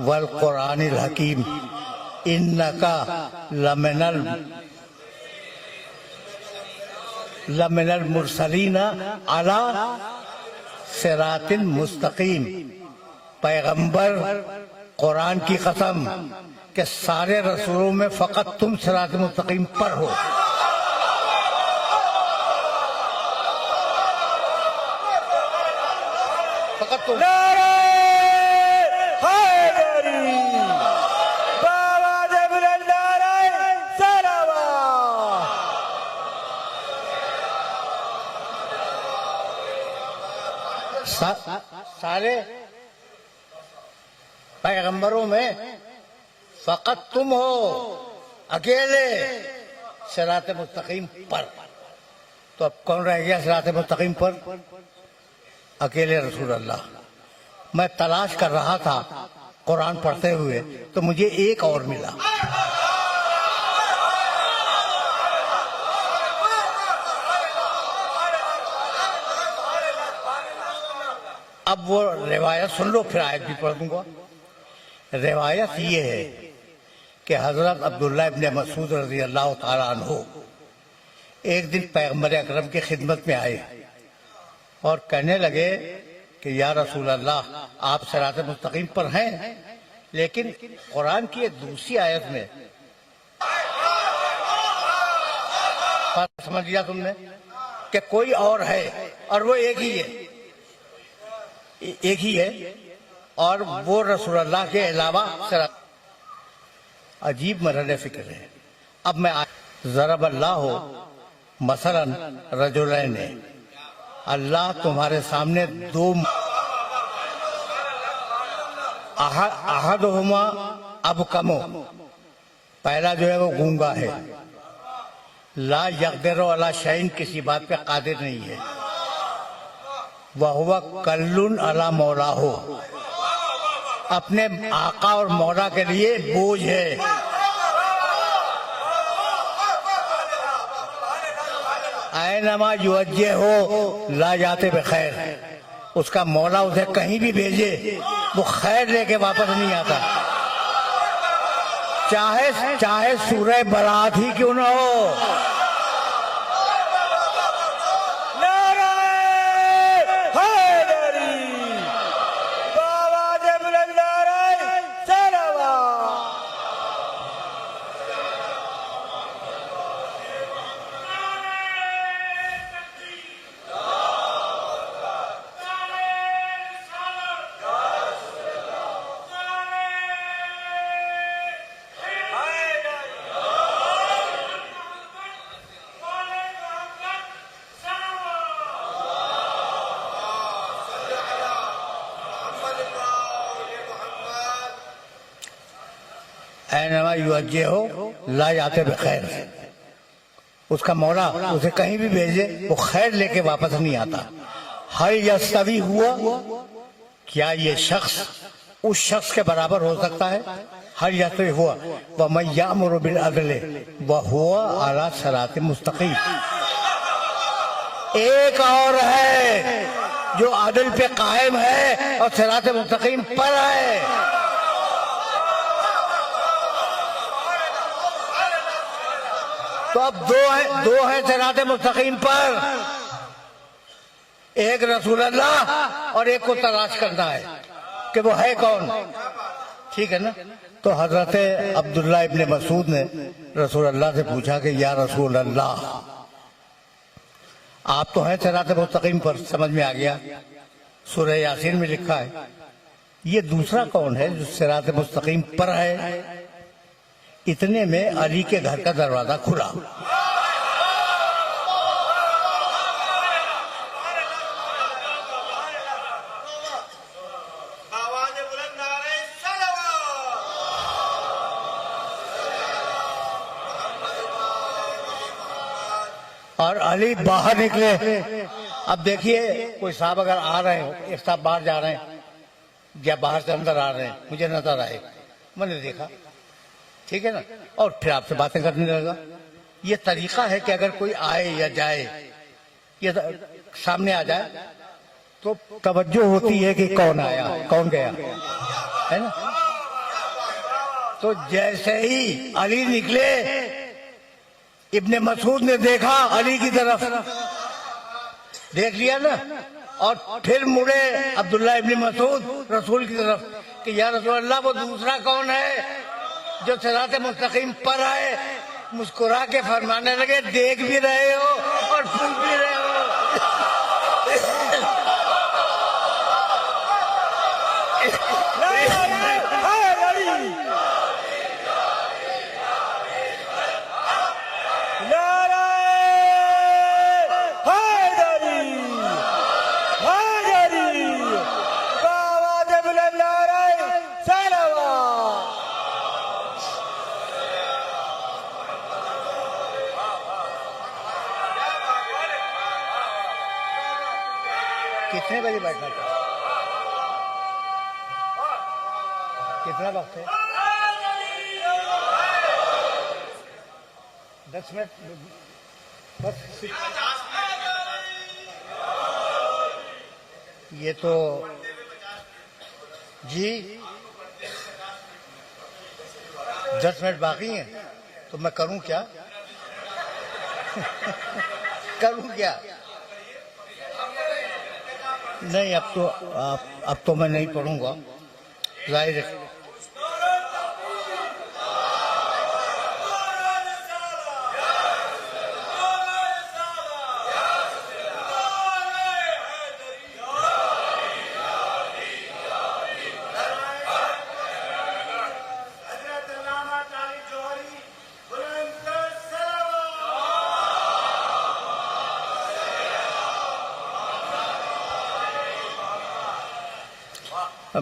वल कुरानिल हकीम इन्नका लमिनल मुरसलीना अला सिरातिन मुस्तकीम। पैगंबर कुरान की कसम कि सारे रसूलों में फकत तुम सिरात मुस्तकीम पर हो। फकत तुम। सारे पैगंबरों में फकत तुम हो अकेले सिरात मुस्तकीम पर। तो अब कौन रह गया सिरात मुस्तकीम पर? अकेले रसूल अल्लाह। मैं तलाश कर रहा था कुरान पढ़ते हुए तो मुझे एक और मिला। अब वो रिवायत सुन लो, फिर आयत भी पढ़ दूंगा। रिवायत ये है कि हजरत अब्दुल्ला इब्ने मसूद रज़ी अल्लाह तआला अन्हु एक दिन पैगंबर अकरम की खिदमत में आए और कहने लगे कि या रसूल अल्लाह, आप सिरात मुस्तकीम पर हैं, लेकिन कुरान की एक दूसरी आयत में, समझ लिया तुमने, कि कोई और है और वो एक ही है, एक ही है, और वो रसूल अल्लाह के अलावा सिरात। अजीब मरहले फिक्र है। अब मैं ज़रब अल्लाह मसलन रजुलैन, अल्लाह तुम्हारे सामने दो, अहदहुमा अबकमो, पहला जो है वो गूंगा है, ला यक़दिरु अला शैइन, किसी बात पे कादिर नहीं है, वह हुआ कल्लुन अला मौला हो, अपने आका और मौला के लिए बोझ है। ऐनमा युवज्जे हो ला जाते बखैर, उसका मौला उसे कहीं भी भेजे वो खैर लेके वापस नहीं आता, चाहे सूरह बरात ही क्यों ना हो। ऐनमा युवज्जे हो ला जाते बखैर, उसका मौला उसे कहीं भी भेजे वो खैर लेके वापस नहीं आता। हर यस्तवी हुआ, क्या ये शख्स उस शख्स के बराबर हो सकता है? हर यस्तवी हुआ व मैं यामुरु बिल अदल व हुवा अला सिरात मुस्तकीम। एक और है जो अदल पे कायम है और सिरात मुस्तकीम पर है। तो अब दो है सिरात मुस्तकीम पर, एक रसूल अल्लाह और एक को तलाश करना है कि वो है कौन। ठीक है ना? तो हजरत अब्दुल्ला इब्ने मसूद ने रसूल अल्लाह से पूछा कि या रसूल अल्लाह, आप तो हैं सिरात मुस्तकीम पर, समझ में आ गया, सूरह यासीन में लिखा है, ये दूसरा कौन है जो सिरात मुस्तकीम पर है? इतने में अली के घर का दरवाजा खुला। और अली बाहर निकले। अब देखिए, कोई साहब अगर आ रहे हो, एक साहब बाहर जा रहे हैं या बाहर से अंदर आ रहे हैं, मुझे नजर आए, मैंने देखा, ठीक है ना, और फिर आपसे बातें करने लगा। ये तरीका है कि अगर कोई आए या जाए, ये सामने आ जाए तो तवज्जो होती है कि कौन आया कौन गया, है ना। तो जैसे ही अली निकले, इब्ने मसूद ने देखा अली की तरफ, देख लिया ना, और फिर मुड़े अब्दुल्ला इब्ने मसूद रसूल की तरफ कि या रसूल अल्लाह, वो दूसरा कौन है जो सिरात मुस्तकीम पर आए? मुस्कुरा के फरमाने लगे, देख भी रहे हो और पूछ भी रहे हो। कितने बजे बैठना था? कितना वक्त है? 10 मिनट बस। ये तो जी 10 मिनट बाकी हैं, तो मैं करूं क्या? करूं क्या? नहीं, अब तो मैं नहीं पढ़ूंगा, जाहिर है।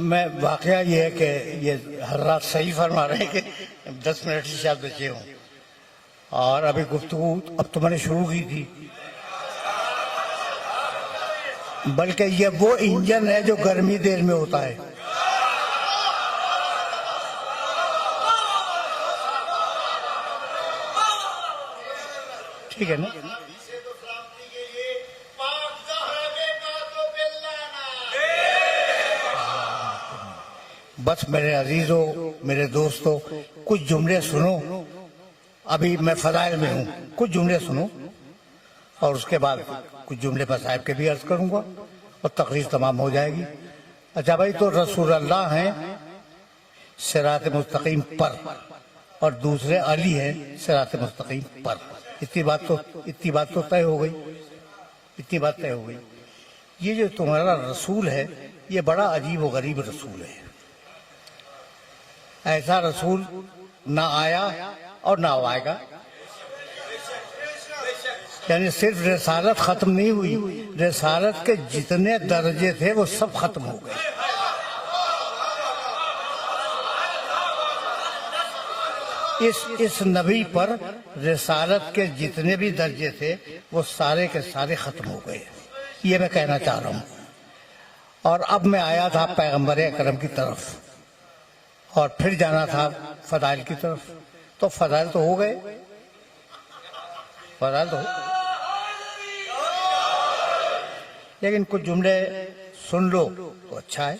मैं वाकया ये है कि ये हर रात सही फरमा रहे हैं कि 10 मिनट ही शायद बचे हों, और अभी गुफ्तगू अब तो मैंने शुरू की थी, बल्कि ये वो इंजन है जो गर्मी देर में होता है। ठीक है ना? बस मेरे अजीजों, मेरे दोस्तों, कुछ जुमले सुनो। अभी मैं फजाइल में हूँ, कुछ जुमले सुनो और उसके बाद कुछ जुमले मसाइब के भी अर्ज करूंगा और तकरीर तमाम हो जाएगी। अच्छा भाई, तो रसूल अल्लाह हैं सिरात मुस्तकीम पर और दूसरे अली हैं सिरात मुस्तकीम पर। इतनी बात तो तय हो गई, इतनी बात तय हो गई। ये जो तुम्हारा रसूल है, ये बड़ा अजीब व गरीब रसूल है। ऐसा रसूल ना आया और ना आएगा। यानी सिर्फ रिसालत खत्म नहीं हुई, रिसालत के जितने दर्जे थे वो सब खत्म हो गए। इस नबी पर रिसालत के जितने भी दर्जे थे वो सारे के सारे खत्म हो गए, ये मैं कहना चाह रहा हूँ। और अब मैं आया था पैगंबर अकरम की तरफ और फिर जाना था फदाइल की तरफ। तो फदाइल तो हो गए, फदाइल तो हो, लेकिन कुछ जुमले सुन लो तो अच्छा है।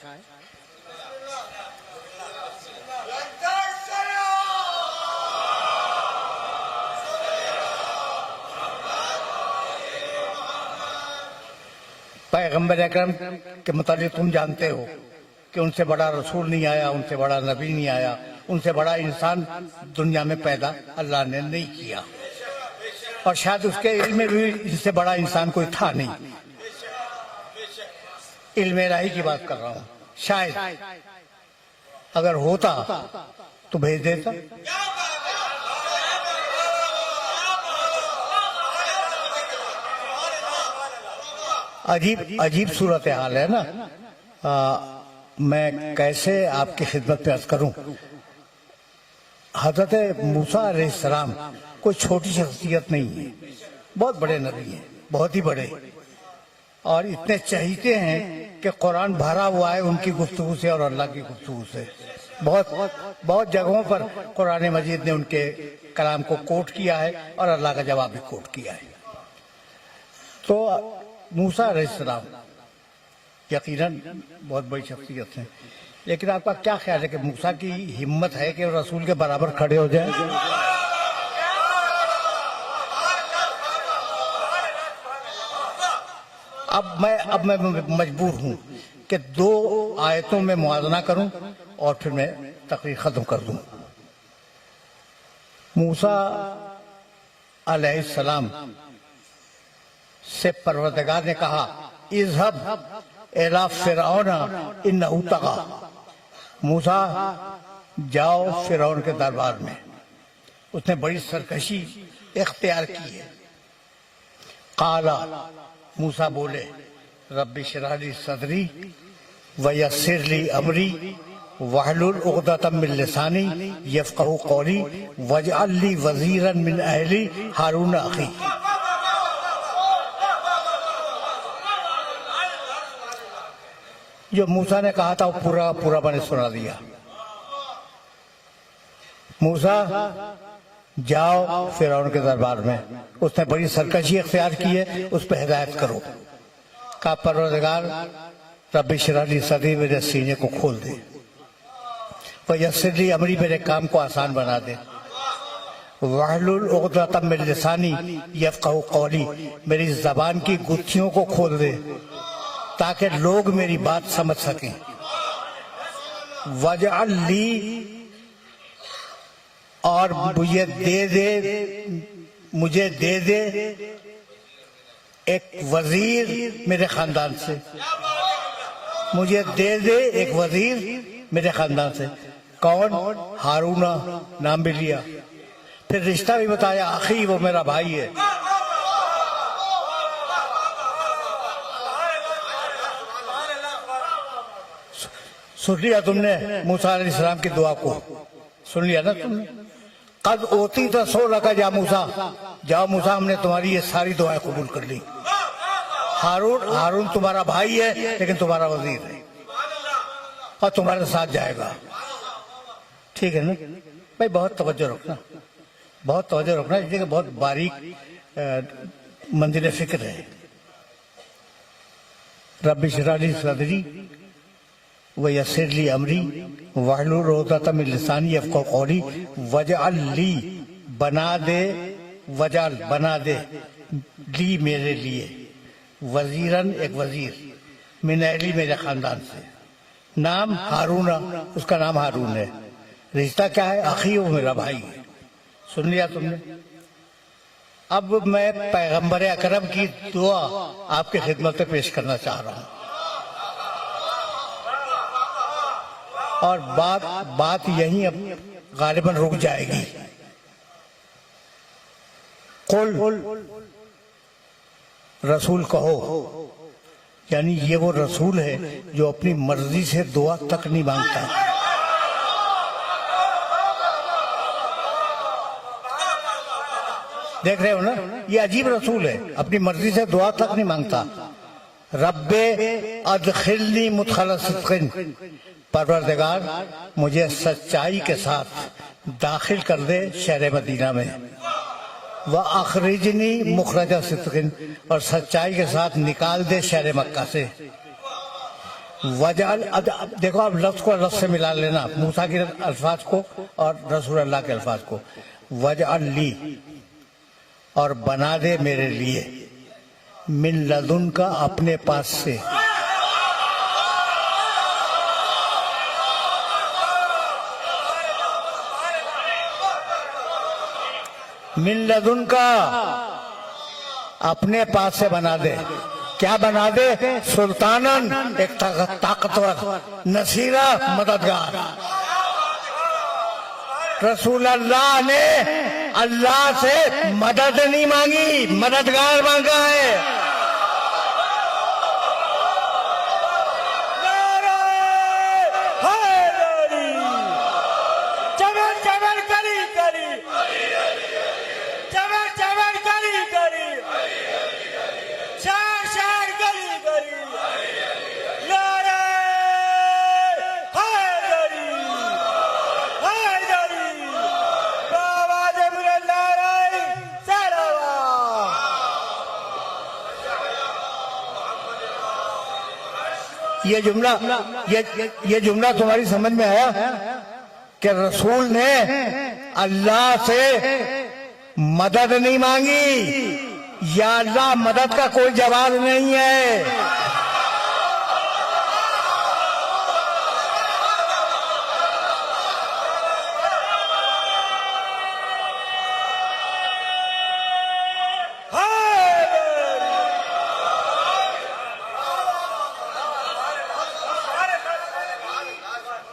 पैगंबर अकरम के मुतालिक तुम जानते हो कि उनसे बड़ा रसूल नहीं आया, उनसे बड़ा नबी नहीं आया, उनसे बड़ा इंसान दुनिया में पैदा अल्लाह ने नहीं किया, और शायद उसके इल्म में भी इनसे बड़ा इंसान कोई था नहीं। इल्म इलाही की बात कर रहा हूँ। शायद अगर होता तो भेज देता। अजीब सूरत हाल है ना। मैं कैसे आपकी खिदमत पे अर्ज करूं। हजरत मूसा अलैहिस्सलाम कोई छोटी शख्सियत नहीं है, बहुत बड़े नबी हैं, बहुत ही बड़े, और इतने चहीते हैं कि कुरान भरा हुआ है उनकी गुफ्तगू से और अल्लाह की गुफ्तगू से। बहुत जगहों पर कुरान मजीद ने उनके कलाम को कोट किया है और अल्लाह का जवाब भी कोट किया है। तो मूसा अलैहिस्सलाम यकीनन बहुत बड़ी शख्सियत है, लेकिन आपका क्या ख्याल है कि मूसा की हिम्मत है कि वो रसूल के बराबर खड़े हो जाए? अब मैं मजबूर हूं कि 2 आयतों में मुआवजा करूं और फिर मैं तकरीर खत्म कर दूं। मूसा अलैहिस्सलाम से परवरदिगार ने कहा, इज़हब इला फिरऔन इन्नहु तग़ा। मूसा जाओ फिरौन के दरबार में, उसने बड़ी सरकशी इख्तियार की है। काला, मूसा बोले, रब्बी इश्रह ली सदरी व यस्सिर ली अमरी वहलुल उक़दतम मिन लिसानी यफ़क़हू क़ौली वजअल ली वज़ीरन मिन अहली हारून अख़ी। जो मूसा ने कहा था वो पूरा पूरा मैंने सुना दिया। मूसा जाओ फिरौन के दरबार में, उसने बड़ी सरकशी इख्तियार की है, उस पर हिदायत करो। का परवरदिगार रब्बी इश्रह ली सदरी, मेरे सीने को खोल दे, व यस्सिर ली अमरी, मेरे काम को आसान बना दे, वहलुल उक़दतम मिन लिसानी यफ़क़हू क़ौली, मेरी जबान की गुत्थियों को खोल दे ताकि लोग मेरी बात समझ सकें। वजअल ली, और मुझे दे दे एक वजीर मेरे खानदान से, मुझे दे दे एक वजीर मेरे खानदान से। कौन? हारूना, नाम भी लिया, फिर रिश्ता भी बताया, आखी वो मेरा भाई है। सुन लिया तुमने मूसा अलैहिस्सलाम की दुआ को? सुन लिया ना तुमने? कद ओती तो सो लगा जा मूसा, जाओ मूसा, हमने तुम्हारी ये सारी दुआएं कबूल कर ली। हारून तुम्हारा भाई है लेकिन तुम्हारा वजीर है और तुम्हारे साथ जाएगा, ठीक है ना भाई? बहुत तवज्जो रखना, बहुत तवज्जो रखना, इसलिए बहुत बारीक मंजिल फिक्र है। रब्बी इश्रह ली सदरी व यस्सिर ली अमरी वहलुल उक़दतम मिन लिसानी यफ़क़हू क़ौली वजअल ली, बना दे, वजअल बना दे, ली मेरे लिए, वजीरन एक वजीर, मिन अहली मेरे खानदान से, नाम हारूना, उसका नाम हारून है। रिश्ता क्या है? अखी, वो मेरा भाई है। सुन लिया तुमने? अब मैं पैगंबर अकरम की दुआ आपकी खिदमत में पेश करना चाह रहा हूं, और बात यहीं अब गालिबन रुक जाएगी। कुल, रसूल कहो, यानी ये वो रसूल है जो अपनी मर्जी से दुआ तक नहीं मांगता। देख रहे हो ना, ये अजीब रसूल है, अपनी मर्जी से दुआ तक नहीं मांगता। रब्बे अदखिलनी मुदखल सिद्क़िन, परवरदिगार मुझे सच्चाई के साथ दाखिल कर दे शहर मदीना में। व अखरिजनी मुखरज सिद्क़िन, और सच्चाई के साथ निकाल दे शहर मक्का से। वजअल, देखो आप लफ्ज को लफ्ज से मिला लेना, मूसा के अल्फाज को और रसूल अल्लाह के अल्फाज को। वजअल ली, और बना दे मेरे लिए, मिन लदुन का, अपने पास से, मिन लदुन का, अपने पास से बना दे। क्या बना दे? सुल्तानन, एक ताकतवर, नसीरा, मददगार। रसूल अल्लाह ने अल्लाह से मदद नहीं मांगी, मददगार मांगा है। ये जुमला तुम्हारी समझ में आया कि रसूल ने अल्लाह से मदद नहीं मांगी, या अल्लाह मदद का कोई जवाब नहीं है।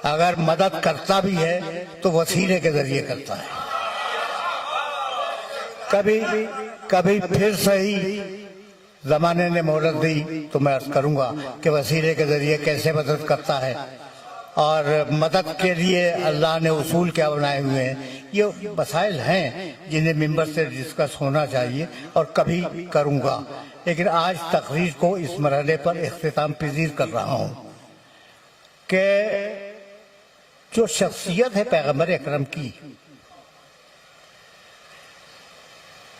अगर मदद करता भी है तो वसीले के जरिए करता है। कभी फिर सही जमाने ने मोहलत दी तो मैं अर्ज करूंगा कि वसीले के जरिए कैसे मदद करता है और मदद के लिए अल्लाह ने उसूल क्या बनाए हुए हैं। ये मसाइल हैं जिन्हें मिंबर से डिस्कस होना चाहिए और कभी करूंगा, लेकिन आज तकरीर को इस मरहले पर इख्तिताम पजीर कर रहा हूं कि जो शख्सियत है पैगंबर अकरम की,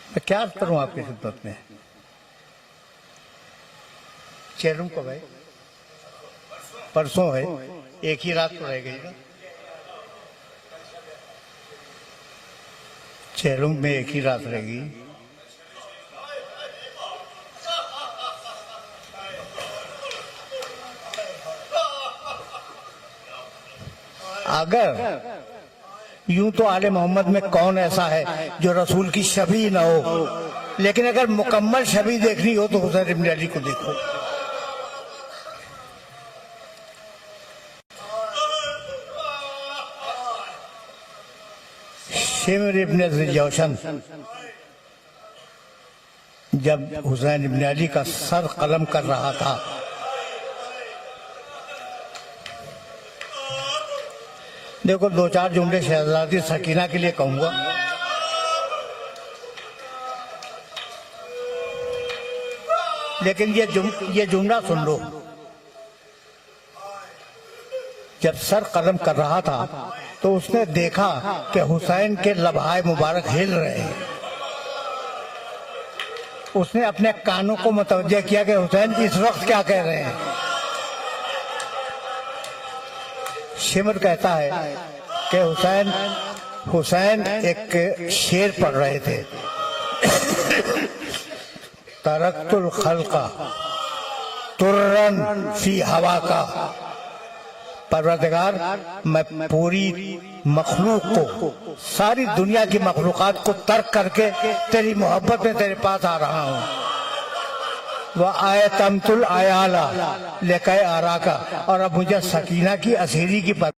मैं क्या करूं आपकी खिदमत में। चेलूं को भाई परसों है, एक ही रात तो रह गई ना। चेलूं में एक ही रात रहेगी। अगर यूं तो आले मोहम्मद में कौन ऐसा है जो रसूल की शबी ना हो, लेकिन अगर मुकम्मल शबी देखनी हो तो हुसैन इब्न अली को देखो। शिमर इब्न ज़ुलजौशन जब हुसैन इब्न अली का सर कलम कर रहा था, देखो दो चार जुमले शहजादी सकीना के लिए कहूंगा। लेकिन ये जुमला सुन लो। जब सर कलम कर रहा था तो उसने देखा कि हुसैन के लबहाए मुबारक हिल रहे हैं। उसने अपने कानों को मुतवज्जह किया कि हुसैन इस वक्त क्या कह रहे हैं। शिमर कहता है कि हुसैन एक शेर पढ़ रहे थे, तरक्तुल खल्का तुर्रन फी हवा का, परवरदिगार मैं पूरी मखलूक को, सारी दुनिया की मखलूकात को तर्क करके तेरी मोहब्बत में तेरे पास आ रहा हूँ। वह आए तमतुल आयाला लेकर आरा का, और अब मुझे सकीना की असीरी की